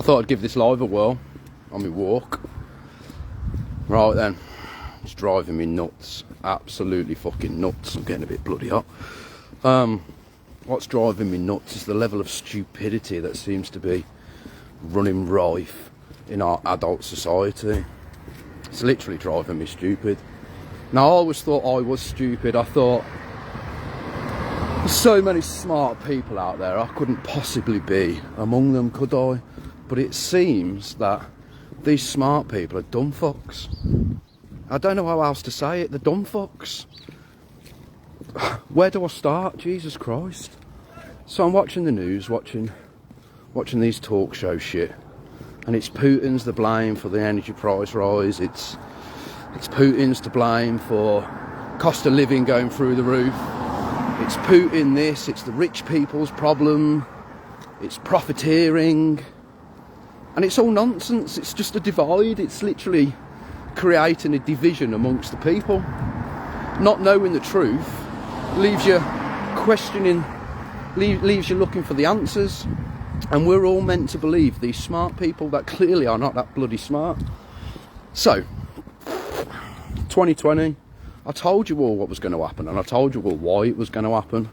I thought I'd give this live a whirl on my walk. Right then, it's driving me nuts, absolutely fucking nuts. I'm getting a bit bloody hot. What's driving me nuts is the level of stupidity that seems to be running rife in our adult society. It's literally driving me stupid. Now, I always thought I was stupid. I thought, there's so many smart people out there, I couldn't possibly be among them, could I? But it seems that these smart people are dumb fucks. I don't know how else to say it, they're dumb fucks. Where do I start? Jesus Christ. So I'm watching the news, watching these talk show shit, and it's Putin's to blame for the energy price rise, it's Putin's to blame for cost of living going through the roof, it's Putin this, it's the rich people's problem, it's profiteering, and it's all nonsense. It's just a divide. It's literally creating a division amongst the people. Not knowing the truth leaves you questioning, leaves you looking for the answers, and we're all meant to believe these smart people that clearly are not that bloody smart. So 2020, I told you all what was going to happen, and I told you all why it was going to happen.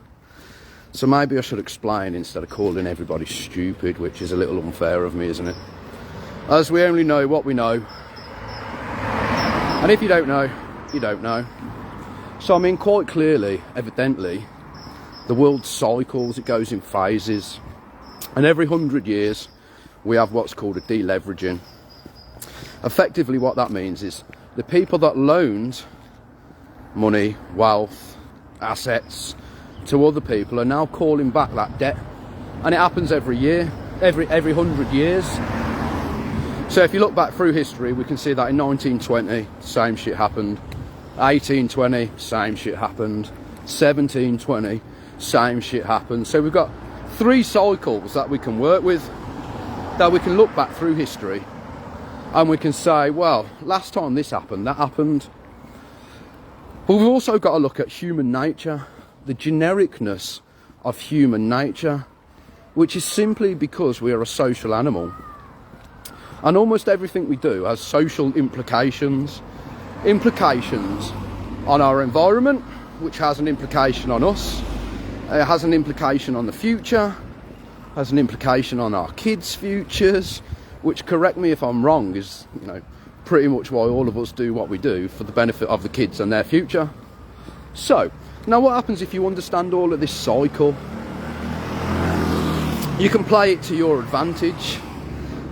So maybe I should explain instead of calling everybody stupid, which is a little unfair of me, isn't it? As we only know what we know, and if you don't know, you don't know. So I mean, quite clearly, evidently, the world cycles, it goes in phases, and every 100 years we have what's called a deleveraging. Effectively what that means is the people that loaned money, wealth, assets to other people are now calling back that debt, and it happens every year, every 100 years. So if you look back through history, we can see that in 1920 same shit happened, 1820 same shit happened, 1720 same shit happened. So we've got 3 cycles that we can work with, that we can look back through history and we can say, well, last time this happened, that happened. But we've also got to look at human nature, the genericness of human nature, which is simply because we are a social animal. And almost everything we do has social implications on our environment, which has an implication on us. It has an implication on the future, has an implication on our kids' futures, which, correct me if I'm wrong, is, you know, pretty much why all of us do what we do, for the benefit of the kids and their future. So, now what happens if you understand all of this cycle? You can play it to your advantage.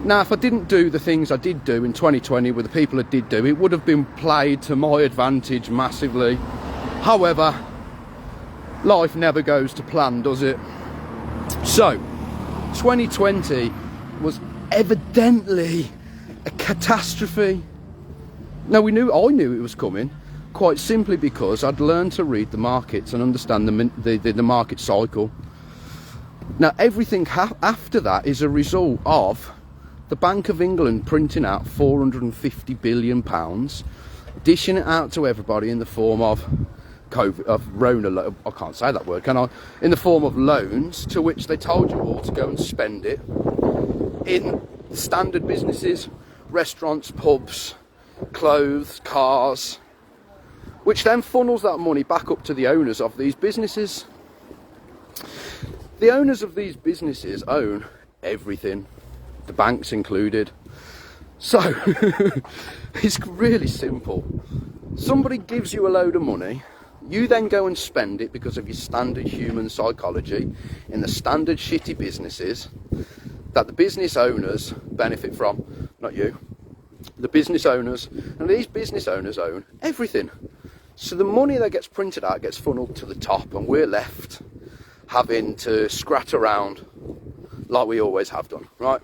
Now, if I didn't do the things I did do in 2020 with the people I did do, it would have been played to my advantage massively. However, life never goes to plan, does it? So, 2020 was evidently a catastrophe. Now, I knew it was coming, quite simply because I'd learned to read the markets and understand the market cycle. Now, everything after that is a result of the Bank of England printing out £450 billion, dishing it out to everybody in the form of Rona, I can't say that word, can I? In the form of loans, to which they told you all to go and spend it in standard businesses, restaurants, pubs, clothes, cars, which then funnels that money back up to the owners of these businesses. The owners of these businesses own everything, the banks included. So it's really simple. Somebody gives you a load of money, you then go and spend it because of your standard human psychology in the standard shitty businesses that the business owners benefit from, not you. The business owners, and these business owners own everything. So the money that gets printed out gets funneled to the top, and we're left having to scratch around like we always have done, right?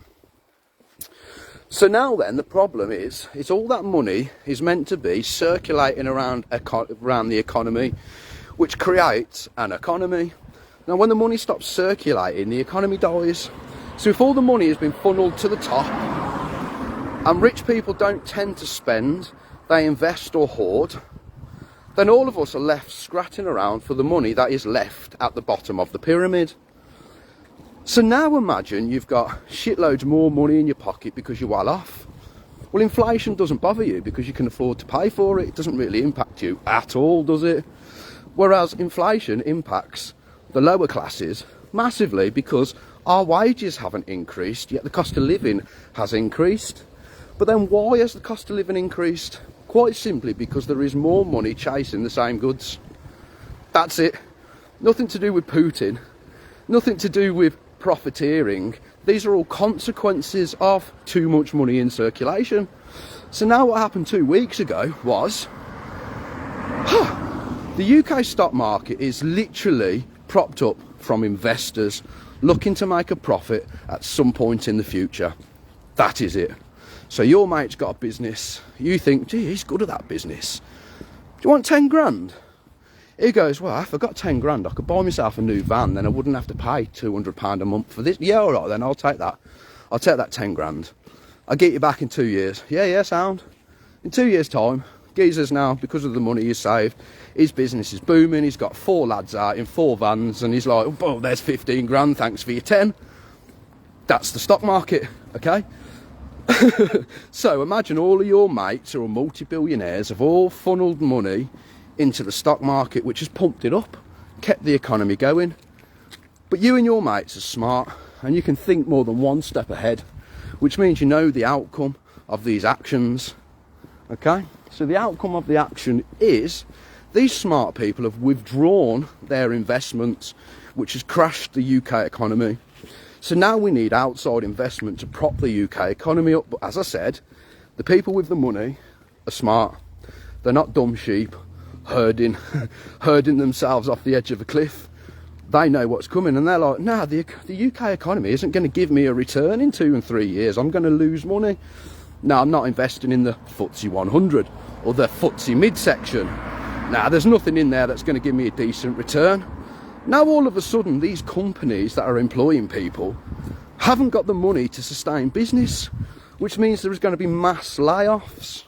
So now then, the problem is all that money is meant to be circulating around the economy, which creates an economy. Now, when the money stops circulating, the economy dies. So if all the money has been funneled to the top, and rich people don't tend to spend, they invest or hoard, then all of us are left scratching around for the money that is left at the bottom of the pyramid. So now imagine you've got shitloads more money in your pocket because you're well off. Well, inflation doesn't bother you because you can afford to pay for it. It doesn't really impact you at all, does it? Whereas inflation impacts the lower classes massively because our wages haven't increased, yet the cost of living has increased. But then why has the cost of living increased? Quite simply because there is more money chasing the same goods. That's it. Nothing to do with Putin. Nothing to do with profiteering. These are all consequences of too much money in circulation. So now what happened 2 weeks ago was the UK stock market is literally propped up from investors looking to make a profit at some point in the future. That is it. So your mate's got a business. You think, gee, he's good at that business. Do you want 10 grand? He goes, well, if I got 10 grand, I could buy myself a new van, then I wouldn't have to pay £200 a month for this. Yeah, all right, then I'll take that. I'll take that 10 grand. I'll get you back in 2 years. Yeah, sound. In 2 years' time, geezer's now, because of the money he's saved, his business is booming. He's got 4 lads out in 4 vans, and he's like, oh, there's 15 grand, thanks for your 10. That's the stock market, okay? So imagine all of your mates who are multi-billionaires have all funneled money into the stock market, which has pumped it up, kept the economy going. But you and your mates are smart and you can think more than one step ahead, which means you know the outcome of these actions. Okay, so the outcome of the action is these smart people have withdrawn their investments, which has crashed the UK economy. So now we need outside investment to prop the UK economy up. But as I said, the people with the money are smart. They're not dumb sheep herding themselves off the edge of a cliff. They know what's coming and they're like, nah, the UK economy isn't going to give me a return in 2 and 3 years. I'm going to lose money. No, I'm not investing in the FTSE 100 or the FTSE midsection. Nah, there's nothing in there that's going to give me a decent return. Now all of a sudden these companies that are employing people haven't got the money to sustain business, which means there is going to be mass layoffs.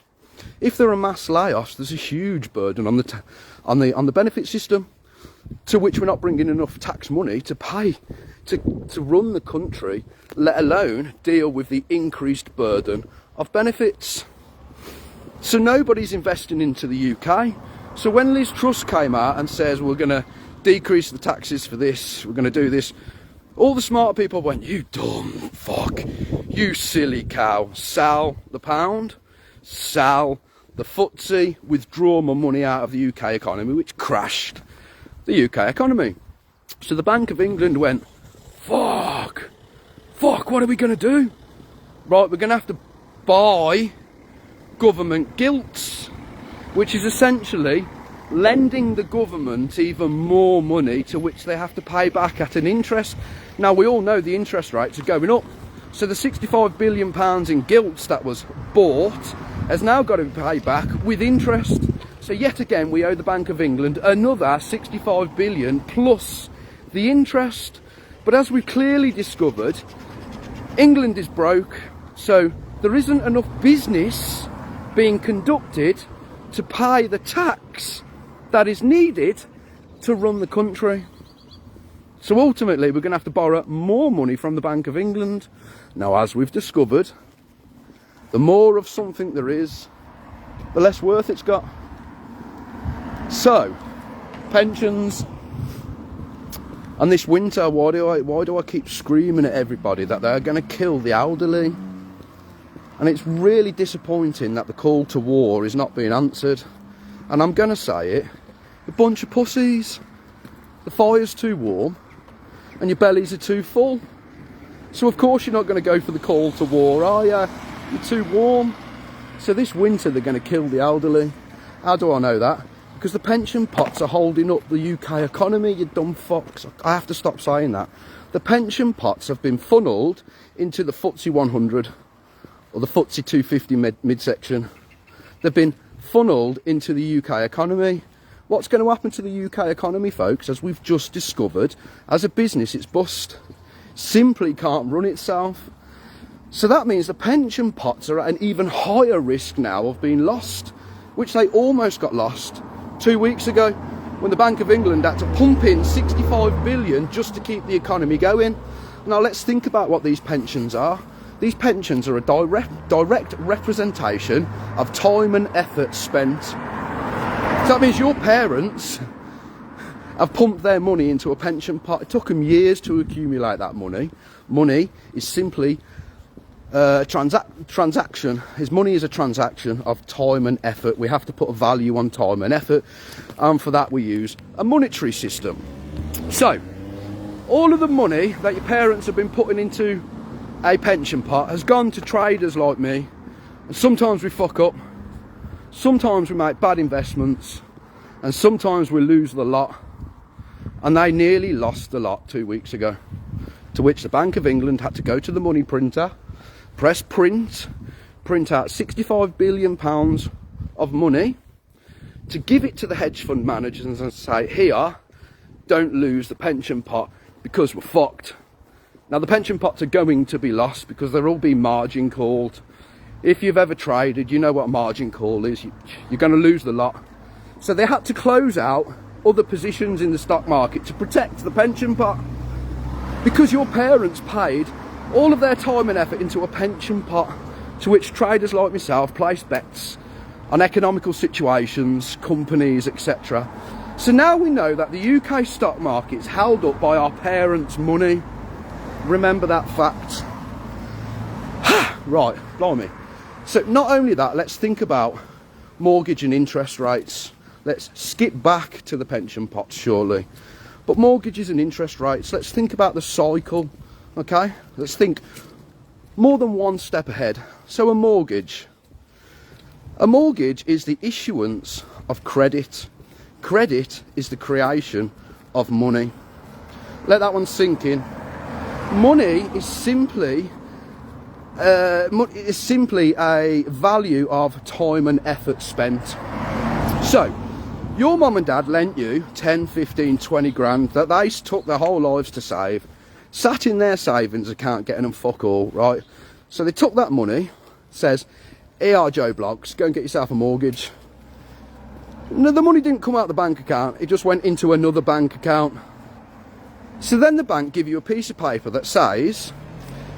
If there are mass layoffs, there's a huge burden on the benefit system, to which we're not bringing enough tax money to pay to run the country, let alone deal with the increased burden of benefits. So nobody's investing into the UK. So when Liz Truss came out and says we're going to decrease the taxes for this, we're going to do this, all the smart people went, you dumb fuck, you silly cow, sell the pound, sell the FTSE, withdraw my money out of the UK economy, which crashed the UK economy. So the Bank of England went, fuck, what are we going to do? Right, we're going to have to buy government gilts, which is essentially lending the government even more money to which they have to pay back at an interest. Now we all know the interest rates are going up. So the £65 billion in gilts that was bought has now got to be paid back with interest. So yet again we owe the Bank of England another 65 billion plus the interest. But as we've clearly discovered, England is broke, so there isn't enough business being conducted to pay the tax that is needed to run the country. So ultimately we're going to have to borrow more money from the Bank of England. Now, as we've discovered, the more of something there is, the less worth it's got. So, pensions. And this winter, why do I keep screaming at everybody that they're going to kill the elderly? And it's really disappointing that the call to war is not being answered. And I'm going to say it, a bunch of pussies. The fire's too warm and your bellies are too full. So of course you're not going to go for the call to war, are you? You're too warm. So this winter they're going to kill the elderly. How do I know that? Because the pension pots are holding up the UK economy, you dumb fucks. I have to stop saying that. The pension pots have been funneled into the FTSE 100 or the FTSE 250 midsection. They've been funneled into the UK economy. What's going to happen to the UK economy, folks? As we've just discovered, as a business it's bust. Simply can't run itself. So that means the pension pots are at an even higher risk now of being lost, which they almost got lost 2 weeks ago when the Bank of England had to pump in 65 billion just to keep the economy going. Now let's think about what these pensions are. These pensions are a direct representation of time and effort spent. So that means your parents have pumped their money into a pension pot. It took them years to accumulate that money. Money is simply transaction. His money is a transaction of time and effort. We have to put a value on time and effort, and for that we use a monetary system. So all of the money that your parents have been putting into a pension pot has gone to traders like me, and sometimes we fuck up, sometimes we make bad investments, and sometimes we lose the lot. And they nearly lost the lot 2 weeks ago, to which the Bank of England had to go to the money printer, press print out £65 billion of money to give it to the hedge fund managers and say, here, don't lose the pension pot because we're fucked. Now the pension pots are going to be lost because they're all being margin called. If you've ever traded, you know what a margin call is. You're going to lose the lot. So they had to close out other positions in the stock market to protect the pension pot, because your parents paid all of their time and effort into a pension pot to which traders like myself placed bets on economical situations, companies, etc. So now we know that the UK stock market is held up by our parents' money. Remember that fact. Right, blimey. So not only that, let's think about mortgage and interest rates. Let's skip back to the pension pots, surely. But mortgages and interest rates, let's think about the cycle, okay? Let's think more than one step ahead. So a mortgage is the issuance of credit. Credit is the creation of money. Let that one sink in. Money is simply a value of time and effort spent. So your mum and dad lent you 10, 15, 20 grand that they took their whole lives to save, sat in their savings account getting them fuck all, right? So they took that money, says, here, Joe Bloggs, go and get yourself a mortgage. No, the money didn't come out the bank account, it just went into another bank account. So then the bank give you a piece of paper that says,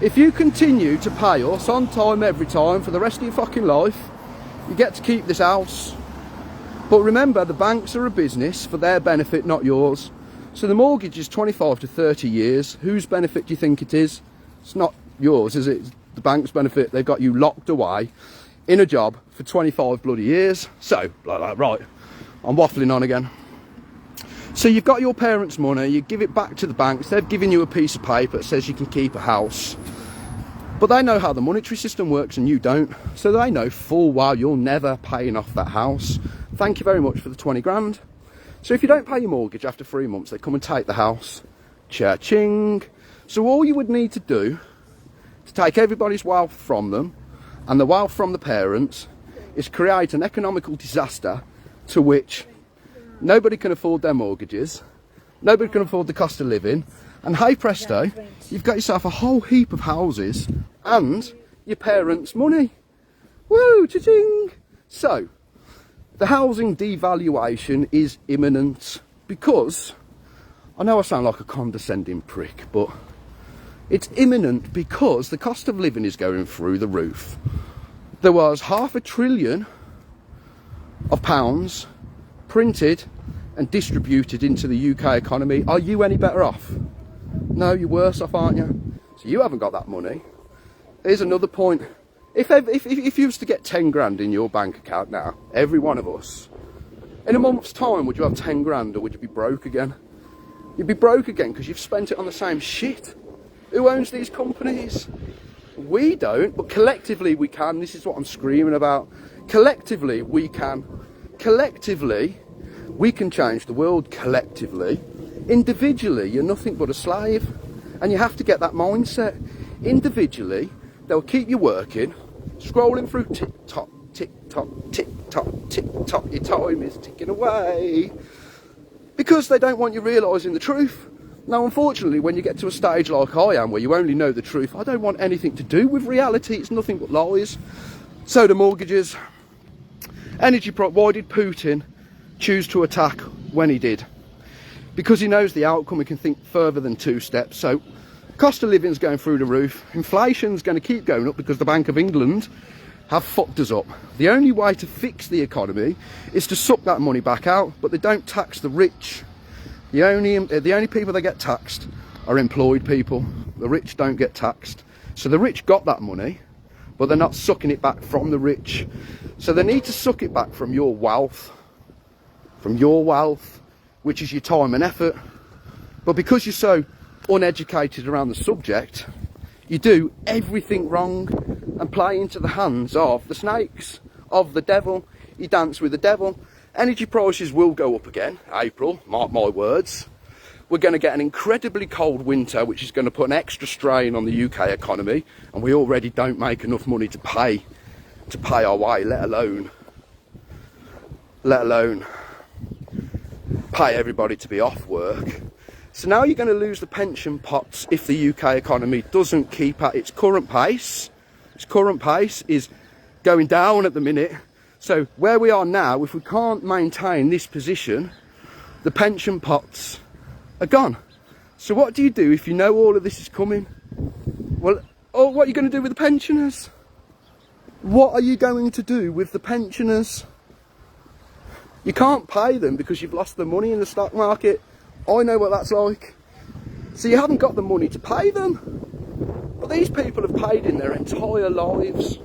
if you continue to pay us on time every time for the rest of your fucking life, you get to keep this house. But remember, the banks are a business for their benefit, not yours. So the mortgage is 25 to 30 years. Whose benefit do you think it is? It's not yours, is it? It's the bank's benefit. They've got you locked away in a job for 25 bloody years. So, right, I'm waffling on again. So you've got your parents' money, you give it back to the banks. They've given you a piece of paper that says you can keep a house. But they know how the monetary system works and you don't. So they know full well you're never paying off that house. Thank you very much for the 20 grand. So if you don't pay your mortgage after 3 months, they come and take the house. Cha-ching. So all you would need to do to take everybody's wealth from them and the wealth from the parents is create an economical disaster to which nobody can afford their mortgages, nobody can afford the cost of living, and hey presto, you've got yourself a whole heap of houses and your parents' money. Woo, cha-ching. So the housing devaluation is imminent because, I know I sound like a condescending prick, but it's imminent because the cost of living is going through the roof. There was £500 billion printed and distributed into the UK economy. Are you any better off? No, you're worse off, aren't you? So you haven't got that money. Here's another point. If you was to get 10 grand in your bank account now, every one of us, in a month's time, would you have 10 grand or would you be broke again? You'd be broke again because you've spent it on the same shit. Who owns these companies? We don't, but collectively we can. This is what I'm screaming about. Collectively we can. Collectively we can change the world. Collectively. Individually you're nothing but a slave, and you have to get that mindset. Individually they'll keep you working, scrolling through TikTok, TikTok, TikTok, TikTok. Your time is ticking away because they don't want you realising the truth. Now, unfortunately, when you get to a stage like I am, where you only know the truth, I don't want anything to do with reality. It's nothing but lies. So the mortgages, energy price. Why did Putin choose to attack when he did? Because he knows the outcome. He can think further than 2 steps. So Cost of living's going through the roof. Inflation's going to keep going up because the Bank of England have fucked us up. The only way to fix the economy is to suck that money back out, but they don't tax the rich. The only people that get taxed are employed people. The rich don't get taxed. So the rich got that money, but they're not sucking it back from the rich. So they need to suck it back from your wealth. From your wealth, which is your time and effort. But because you're so uneducated around the subject, you do everything wrong and play into the hands of the snakes, of the devil. You dance with the devil. Energy prices will go up again, April, mark my words. We're going to get an incredibly cold winter, which is going to put an extra strain on the UK economy, and we already don't make enough money to pay our way, let alone pay everybody to be off work. So now you're going to lose the pension pots if the UK economy doesn't keep at its current pace. Its current pace is going down at the minute. So where we are now, if we can't maintain this position, the pension pots are gone. So what do you do if you know all of this is coming? Well, what are you going to do with the pensioners? What are you going to do with the pensioners? You can't pay them because you've lost the money in the stock market. I know what that's like. So you haven't got the money to pay them. But these people have paid in their entire lives.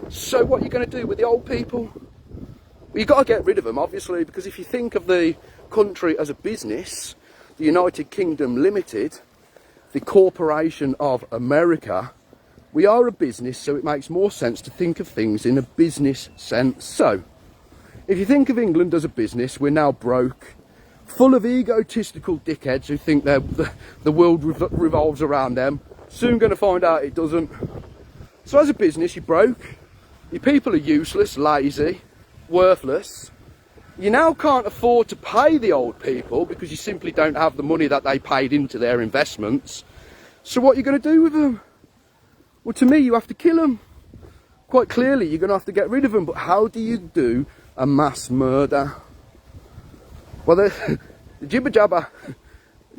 So what are you going to do with the old people? Well, you've got to get rid of them, obviously, because if you think of the country as a business, the United Kingdom Limited, the Corporation of America, we are a business, so it makes more sense to think of things in a business sense. So, if you think of England as a business, we're now broke, full of egotistical dickheads who think the world revolves around them. Soon going to find out it doesn't. So as a business, you're broke, your people are useless, lazy, worthless. You now can't afford to pay the old people because you simply don't have the money that they paid into their investments. So what are you going to do with them? Well, to me, you have to kill them. Quite clearly, you're going to have to get rid of them. But how do you do a mass murder? Well, the jibber jabber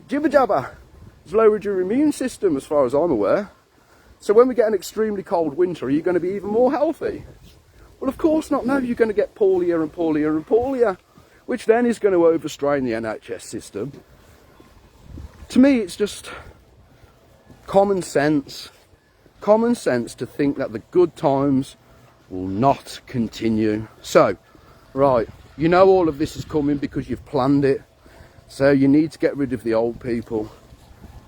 has lowered your immune system as far as I'm aware. So when we get an extremely cold winter, are you going to be even more healthy? Well, of course not. No, you're going to get poorlier and poorlier and poorlier, which then is going to overstrain the NHS system. To me, it's just common sense. Common sense to think that the good times will not continue. So, right, you know all of this is coming because you've planned it. So you need to get rid of the old people.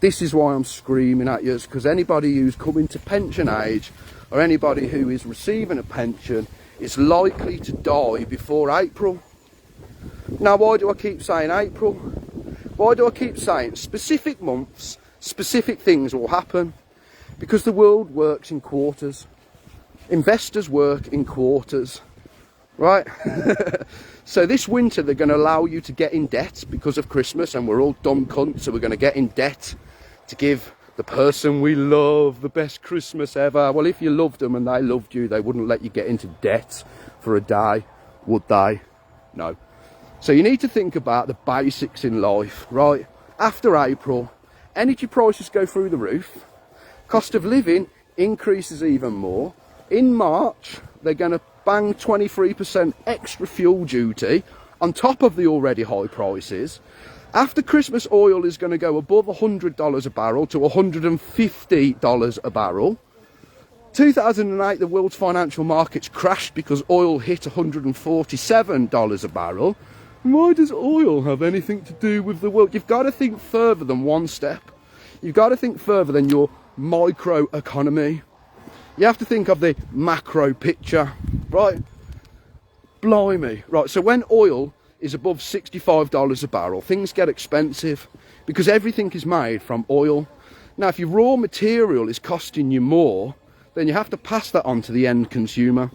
This is why I'm screaming at you, because anybody who's coming to pension age or anybody who is receiving a pension is likely to die before April. Now, why do I keep saying April? Why do I keep saying specific months, specific things will happen? Because the world works in quarters. Investors work in quarters, right? So this winter they're going to allow you to get in debt because of Christmas, and we're all dumb cunts, so we're going to get in debt to give the person we love the best Christmas ever. Well, if you loved them and they loved you, they wouldn't let you get into debt for a day, would they? No. So you need to think about the basics in life, right? After April, energy prices go through the roof. Cost of living increases even more. In March, they're going to bang 23% extra fuel duty on top of the already high prices. After Christmas, oil is going to go above $100 a barrel to $150 a barrel. 2008, the world's financial markets crashed because oil hit $147 a barrel. Why does oil have anything to do with the world? You've got to think further than one step. You've got to think further than your micro economy. You have to think of the macro picture, right? Blimey. Right, so when oil is above $65 a barrel, things get expensive because everything is made from oil. Now, if your raw material is costing you more, then you have to pass that on to the end consumer.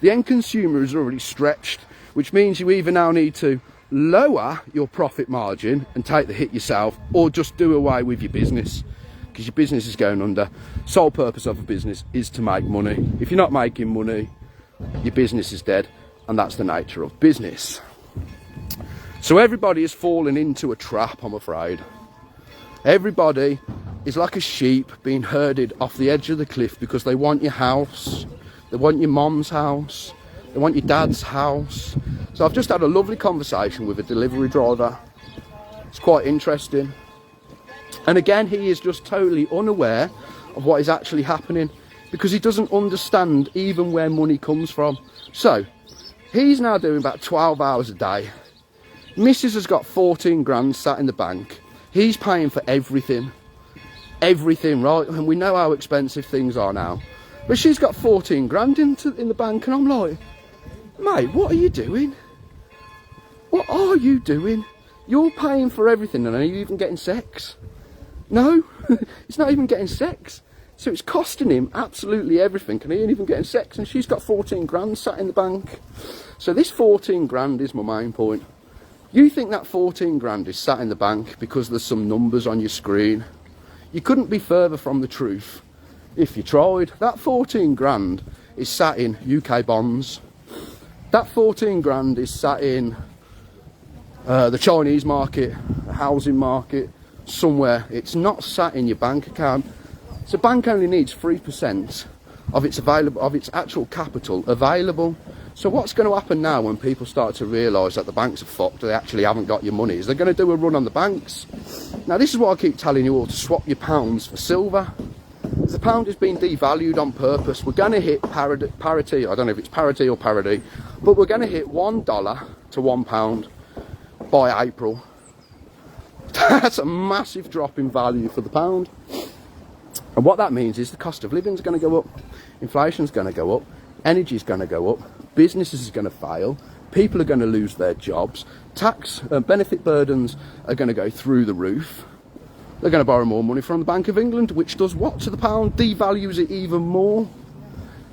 The end consumer is already stretched, which means you either now need to lower your profit margin and take the hit yourself, or just do away with your business, because your business is going under. Sole purpose of a business is to make money. If you're not making money, your business is dead, and that's the nature of business. So everybody is falling into a trap, I'm afraid. Everybody is like a sheep being herded off the edge of the cliff because they want your house, they want your mom's house, they want your dad's house. So I've just had a lovely conversation with a delivery driver. It's quite interesting. And again, he is just totally unaware of what is actually happening because he doesn't understand even where money comes from. So he's now doing about 12 hours a day. Mrs. has got 14 grand sat in the bank. He's paying for everything. Everything, right? And we know how expensive things are now. But she's got 14 grand in the bank, and I'm like, mate, what are you doing? What are you doing? You're paying for everything, and are you even getting sex? No, he's not even getting sex. So it's costing him absolutely everything, and he ain't even getting sex, and she's got 14 grand sat in the bank. So this 14 grand is my main point. You think that 14 grand is sat in the bank because there's some numbers on your screen? You couldn't be further from the truth if you tried. That 14 grand is sat in UK bonds. That 14 grand is sat in the Chinese market, the housing market, somewhere. It's not sat in your bank account. So bank only needs 3% of its actual capital available. So what's going to happen now when people start to realise that the banks are fucked, they actually haven't got your money, is they're going to do a run on the banks. Now this is why I keep telling you all to swap your pounds for silver. The pound is being devalued on purpose. We're going to hit parity, I don't know if it's parity or parity, but we're going to hit $1 to £1 by April. That's a massive drop in value for the pound. And what that means is the cost of living is going to go up, inflation's going to go up, energy is going to go up, businesses are going to fail, people are going to lose their jobs, tax benefit burdens are going to go through the roof. They're going to borrow more money from the Bank of England, which does what to the pound? Devalues it even more.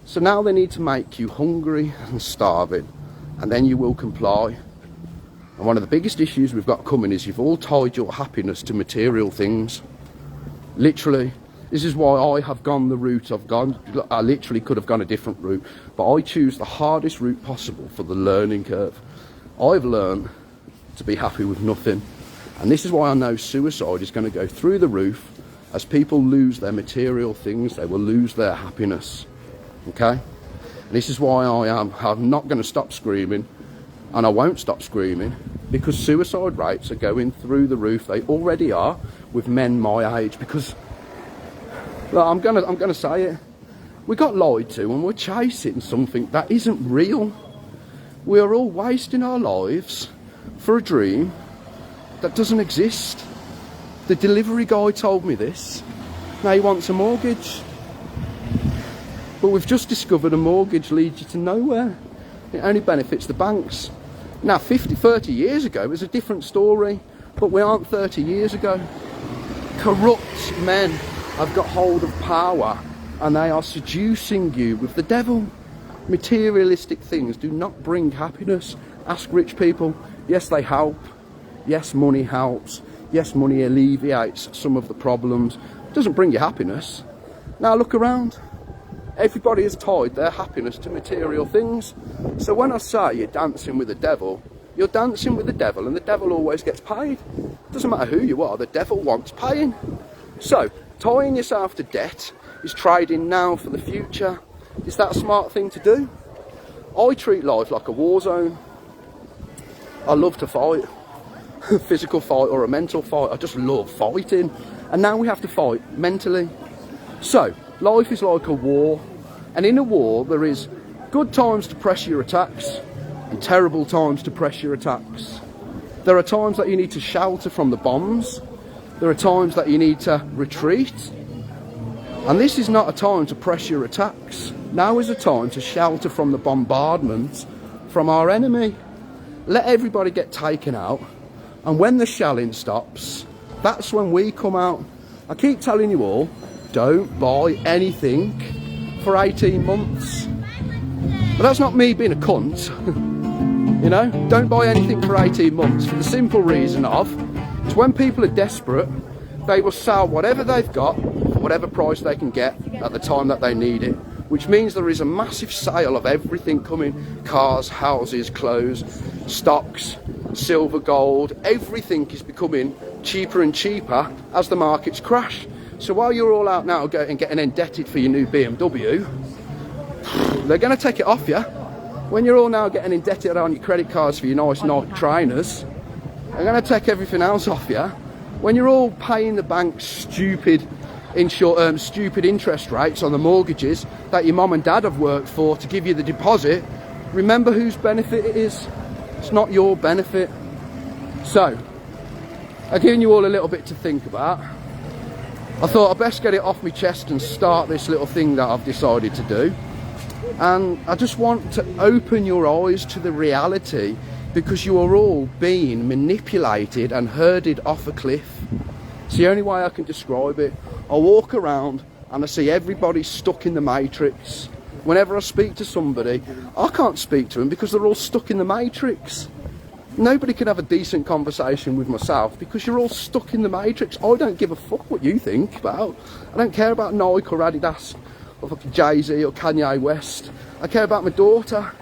So now they need to make you hungry and starving, and then you will comply. And one of the biggest issues we've got coming is you've all tied your happiness to material things. Literally. This is why I have gone the route I've gone. I literally could have gone a different route, but I choose the hardest route possible for the learning curve. I've learned to be happy with nothing. And this is why I know suicide is going to go through the roof. As people lose their material things, they will lose their happiness. Okay? And this is why I'm not going to stop screaming, and I won't stop screaming, because suicide rates are going through the roof. They already are with men my age, because well, I'm gonna say it. We got lied to and we're chasing something that isn't real. We are all wasting our lives for a dream that doesn't exist. The delivery guy told me this. Now he wants a mortgage. But we've just discovered a mortgage leads you to nowhere. It only benefits the banks. Now 30 years ago it was a different story, but we aren't 30 years ago. Corrupt men have got hold of power and they are seducing you with the devil. Materialistic things do not bring happiness. Ask rich people. Yes, they help. Yes, money helps. Yes, money alleviates some of the problems. It doesn't bring you happiness. Now look around. Everybody has tied their happiness to material things. So when I say you're dancing with the devil, you're dancing with the devil, and the devil always gets paid. It doesn't matter who you are, the devil wants paying. So tying yourself to debt is trading now for the future. Is that a smart thing to do? I treat life like a war zone. I love to fight. A physical fight or a mental fight. I just love fighting. And now we have to fight mentally. So, life is like a war. And in a war, there is good times to press your attacks and terrible times to press your attacks. There are times that you need to shelter from the bombs. There are times that you need to retreat. And this is not a time to press your attacks. Now is a time to shelter from the bombardment from our enemy. Let everybody get taken out. And when the shelling stops, that's when we come out. I keep telling you all, don't buy anything for 18 months. But that's not me being a cunt. You know, don't buy anything for 18 months for the simple reason of, it's when people are desperate, they will sell whatever they've got for whatever price they can get at the time that they need it. Which means there is a massive sale of everything coming. Cars, houses, clothes, stocks, silver, gold. Everything is becoming cheaper and cheaper as the markets crash. So while you're all out now getting indebted for your new BMW, they're going to take it off you. When you're all now getting indebted on your credit cards for your nice Nike trainers, they're going to take everything else off you. When you're all paying the bank stupid interest rates on the mortgages that your mum and dad have worked for to give you the deposit, remember whose benefit it is. It's not your benefit. So, I've given you all a little bit to think about. I thought I'd best get it off my chest and start this little thing that I've decided to do. And I just want to open your eyes to the reality, because you are all being manipulated and herded off a cliff. It's the only way I can describe it. I walk around and I see everybody stuck in the matrix. Whenever I speak to somebody, I can't speak to them because they're all stuck in the matrix. Nobody can have a decent conversation with myself because you're all stuck in the matrix. I don't give a fuck what you think about. I don't care about Nike or Adidas or fucking Jay-Z or Kanye West. I care about my daughter.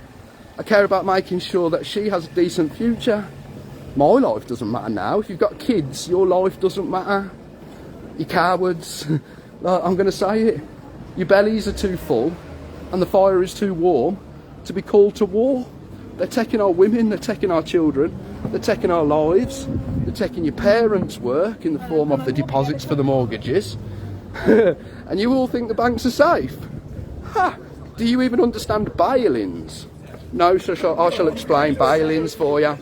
I care about making sure that she has a decent future. My life doesn't matter now. If you've got kids, your life doesn't matter. You cowards. I'm going to say it. Your bellies are too full and the fire is too warm to be called to war. They're taking our women, they're taking our children, they're taking our lives, they're taking your parents' work in the form of the deposits for the mortgages. And you all think the banks are safe? Ha! Do you even understand bail-ins? No, so I shall explain bail-ins for you.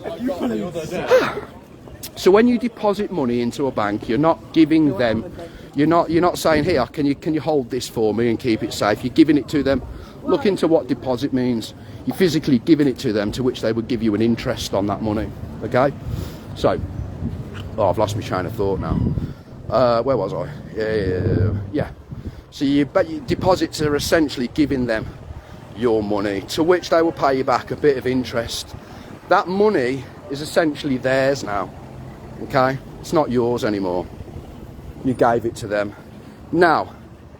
So when you deposit money into a bank, you're not giving them, you're not saying, here, can you hold this for me and keep it safe? You're giving it to them. Look into what deposit means. You're physically giving it to them, to which they would give you an interest on that money. Okay? So, I've lost my train of thought now. Where was I? Yeah. So your deposits are essentially giving them your money, to which they will pay you back a bit of interest. That money is essentially theirs now. Okay? It's not yours anymore. You gave it to them. Now,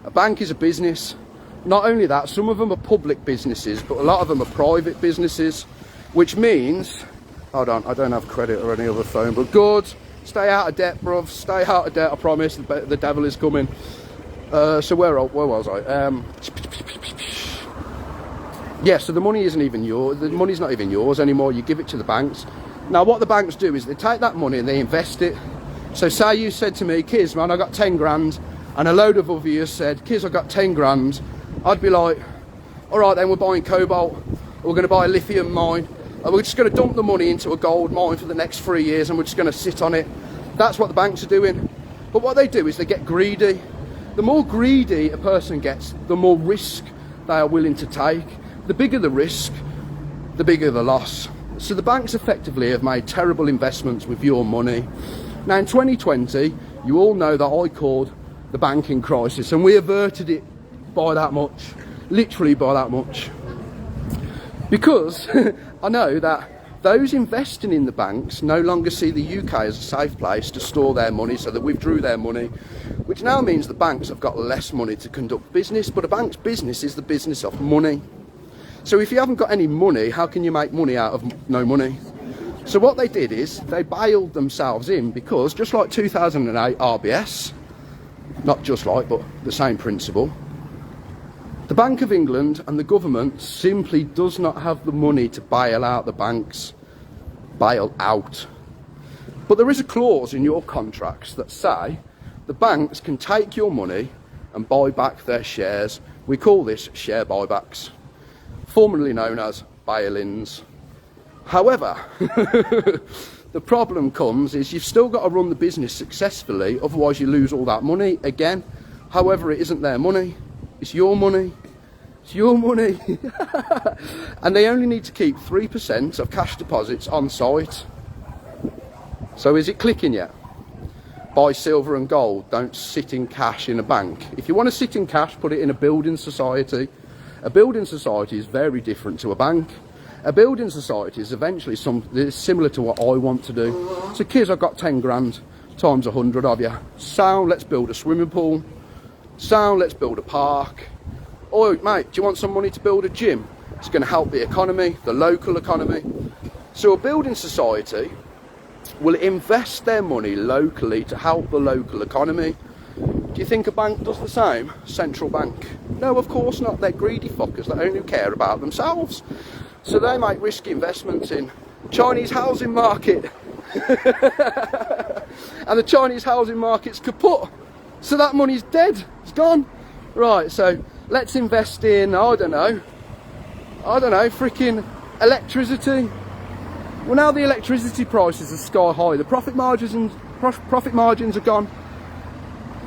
a bank is a business. Not only that, some of them are public businesses, but a lot of them are private businesses, which means, hold on, I don't have credit or any other phone, but good, stay out of debt, bruv, stay out of debt, I promise, the devil is coming. So where was I? Yeah, so the money isn't even yours, the money's not even yours anymore, you give it to the banks. Now what the banks do is they take that money and they invest it. So say you said to me, Kiz, man, I got 10 grand, and a load of other years said, Kiz, I got 10 grand, I'd be like, all right then, we're buying cobalt, we're going to buy a lithium mine, and we're just going to dump the money into a gold mine for the next 3 years and we're just going to sit on it. That's what the banks are doing. But what they do is they get greedy. The more greedy a person gets, the more risk they are willing to take. The bigger the risk, the bigger the loss. So the banks effectively have made terrible investments with your money. Now in 2020, you all know that I called the banking crisis, and we averted it by that much, literally by that much, because I know that those investing in the banks no longer see the UK as a safe place to store their money, so they withdrew their money, which now means the banks have got less money to conduct business. But a bank's business is the business of money. So if you haven't got any money, how can you make money out of no money? So what they did is they bailed themselves in, because just like 2008 RBS, not just like, but the same principle, the Bank of England and the government simply does not have the money to bail out the banks. Bail out. But there is a clause in your contracts that say the banks can take your money and buy back their shares. We call this share buybacks, formerly known as bail-ins. However, the problem comes is you've still got to run the business successfully, otherwise you lose all that money again. However, it isn't their money. It's your money. It's your money. And they only need to keep 3% of cash deposits on site. So is it clicking yet? Buy silver and gold. Don't sit in cash in a bank. If you want to sit in cash, put it in a building society. A building society is very different to a bank. A building society is eventually similar to what I want to do. So kids, I've got 10 grand times 100 of you. Sound, let's build a swimming pool. Sound, let's build a park. Oh mate, do you want some money to build a gym? It's going to help the economy, the local economy. So a building society will invest their money locally to help the local economy. Do Do you think a bank does the same? Central bank? No, of course not. They're greedy fuckers that only care about themselves. So they make risky investments in Chinese housing market. And the Chinese housing market's kaput. So that money's dead. It's gone. Right, so let's invest in, I don't know, freaking electricity. Well, now the electricity prices are sky high. The profit margins are gone,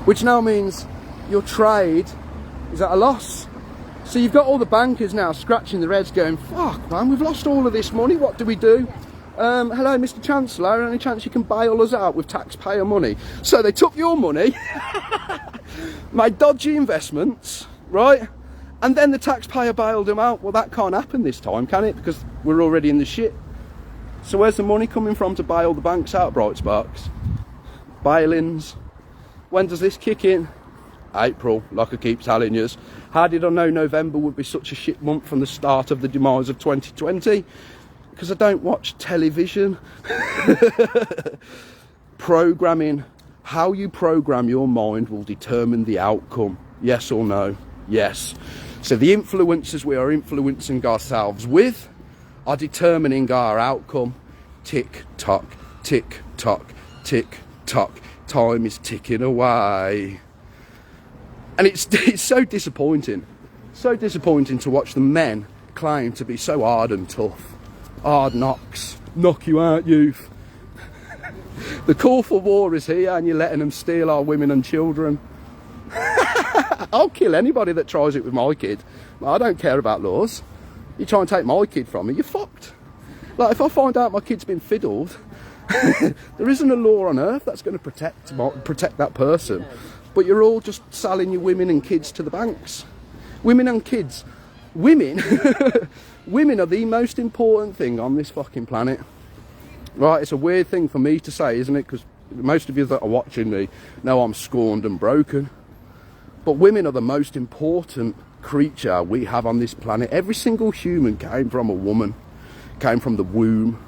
which now means your trade is at a loss. So you've got all the bankers now scratching their heads going, fuck man, we've lost all of this money, what do we do? Hello Mr Chancellor, any chance you can bail us out with taxpayer money? So they took your money, made dodgy investments, right? And then the taxpayer bailed them out. Well, that can't happen this time, can it? Because we're already in the shit. So where's the money coming from to bail the banks out, Bright Sparks? Bailings. When does this kick in? April, like I keep telling you. How did I know November would be such a shit month from the start of the demise of 2020? Because I don't watch television. Programming. How you program your mind will determine the outcome. Yes or no? Yes. So the influences we are influencing ourselves with are determining our outcome. Tick tock, tick tock, tick tock. Time is ticking away. And it's so disappointing. So disappointing to watch the men claim to be so hard and tough. Hard knocks. Knock you out, youth. The call for war is here and you're letting them steal our women and children. I'll kill anybody that tries it with my kid. I don't care about laws. You try and take my kid from me, you're fucked. Like, if I find out my kid's been fiddled, there isn't a law on earth that's going to protect that person. But you're all just selling your women and kids to the banks. Women and kids. Women, women are the most important thing on this fucking planet. Right, it's a weird thing for me to say, isn't it? Because most of you that are watching me know I'm scorned and broken. But women are the most important creature we have on this planet. Every single human came from a woman, came from the womb.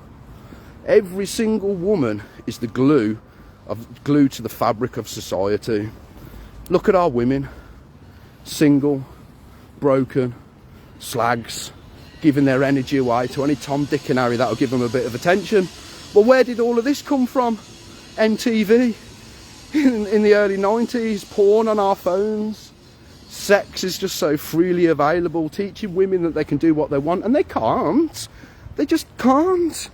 Every single woman is the glue to the fabric of society. Look at our women, single, broken, slags, giving their energy away to any Tom, Dick and Harry that'll give them a bit of attention. Well, where did all of this come from? MTV in the early 90s, porn on our phones. Sex is just so freely available, teaching women that they can do what they want, and they can't. They just can't.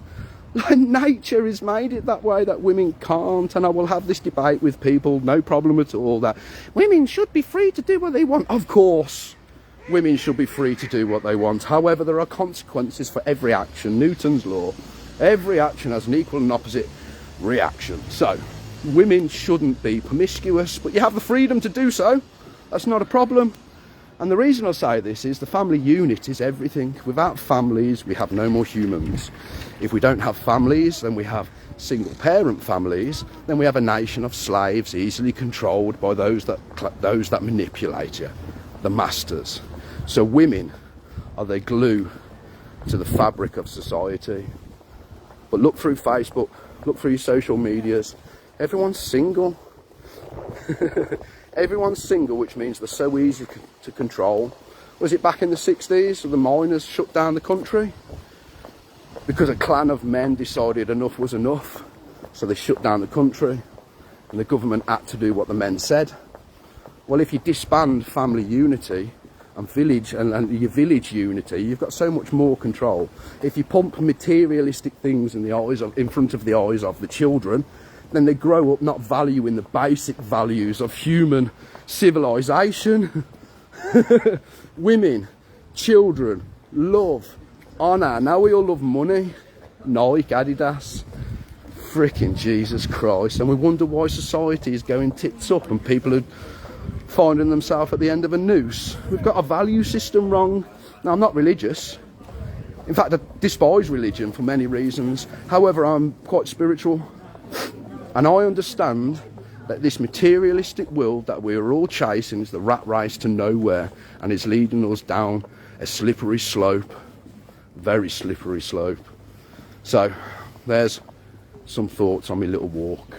Like, nature has made it that way, that women can't. And I will have this debate with people, no problem at all, that women should be free to do what they want. Of course, women should be free to do what they want. However, there are consequences for every action. Newton's law. Every action has an equal and opposite reaction. So, women shouldn't be promiscuous, but you have the freedom to do so. That's not a problem. And the reason I say this is the family unit is everything. Without families, we have no more humans. If we don't have families, then we have single parent families. Then we have a nation of slaves, easily controlled by those that manipulate you, the masters. So women are the glue to the fabric of society. But look through Facebook, look through your social medias. Everyone's single. Everyone's single, which means they're so easy to control. Was it back in the 60s when the miners shut down the country? Because a clan of men decided enough was enough. So they shut down the country and the government had to do what the men said. Well, if you disband family unity and your village unity, you've got so much more control. If you pump materialistic things in front of the eyes of the children, then they grow up not valuing the basic values of human civilization. Women, children, love, honour. Now we all love money. Nike, Adidas. Frickin' Jesus Christ. And we wonder why society is going tits up and people are finding themselves at the end of a noose. We've got a value system wrong. Now, I'm not religious. In fact, I despise religion for many reasons. However, I'm quite spiritual. And I understand that this materialistic world that we're all chasing is the rat race to nowhere, and it's leading us down a slippery slope, very slippery slope. So there's some thoughts on my little walk.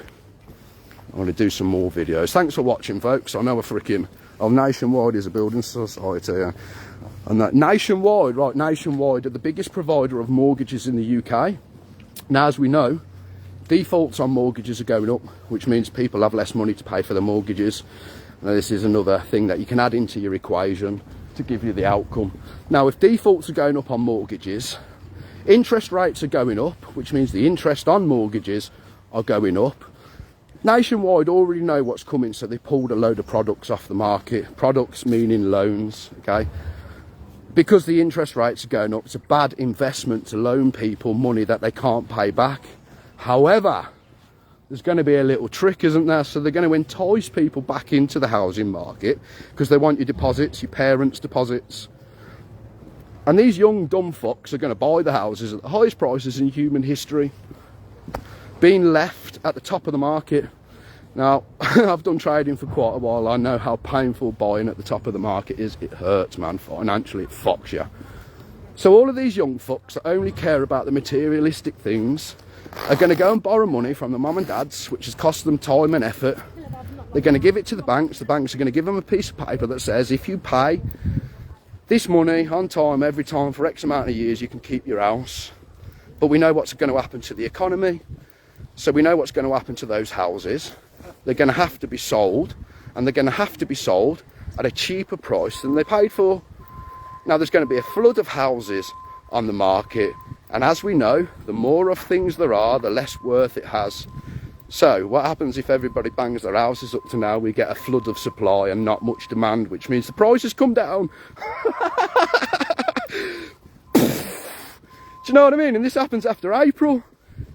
I want to do some more videos. Thanks for watching, folks. I know a freaking... Oh, Nationwide is a building society, yeah. And that Nationwide, right, Nationwide are the biggest provider of mortgages in the UK. Now, as we know, defaults on mortgages are going up, which means people have less money to pay for their mortgages. Now, this is another thing that you can add into your equation to give you the outcome. Now, if defaults are going up on mortgages, interest rates are going up, which means the interest on mortgages are going up. Nationwide already know what's coming, so they pulled a load of products off the market. Products meaning loans, okay? Because the interest rates are going up, it's a bad investment to loan people money that they can't pay back. However, there's going to be a little trick, isn't there? So they're going to entice people back into the housing market because they want your deposits, your parents' deposits. And these young dumb fucks are going to buy the houses at the highest prices in human history, being left at the top of the market. Now, I've done trading for quite a while. I know how painful buying at the top of the market is. It hurts, man. Financially, it fucks you. So all of these young fucks that only care about the materialistic things are going to go and borrow money from the mum and dads, which has cost them time and effort. They're going to give it to the banks. The banks are going to give them a piece of paper that says, if you pay this money on time, every time, for X amount of years, you can keep your house. But we know what's going to happen to the economy. So we know what's going to happen to those houses. They're going to have to be sold, and they're going to have to be sold at a cheaper price than they paid for. Now, there's going to be a flood of houses on the market, and as we know, the more of things there are, the less worth it has. So what happens if everybody bangs their houses up to now? We get a flood of supply and not much demand, which means the prices come down. Do you know what I mean? And this happens after April.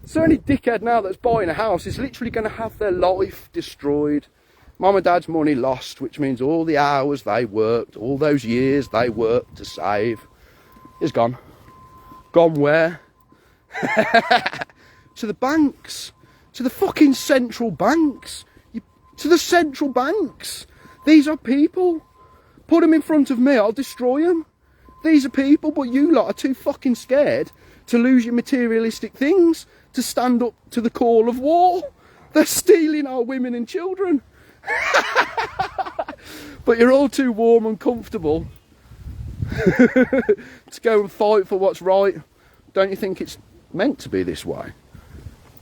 So any dickhead now that's buying a house is literally going to have their life destroyed. Mum and dad's money lost, which means all the hours they worked, all those years they worked to save, is gone. Gone where? To the banks. To the fucking central banks. To the central banks. These are people. Put them in front of me, I'll destroy them. These are people, but you lot are too fucking scared to lose your materialistic things to stand up to the call of war. They're stealing our women and children. But you're all too warm and comfortable to go and fight for what's right. Don't you think it's meant to be this way?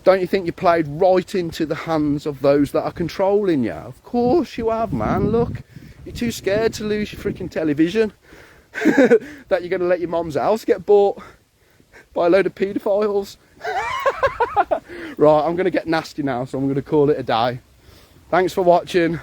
Don't you think you played right into the hands of those that are controlling you? Of course you have, man. Look, you're too scared to lose your freaking television that you're going to let your mum's house get bought by a load of paedophiles. Right, I'm going to get nasty now, so I'm going to call it a day. Thanks for watching.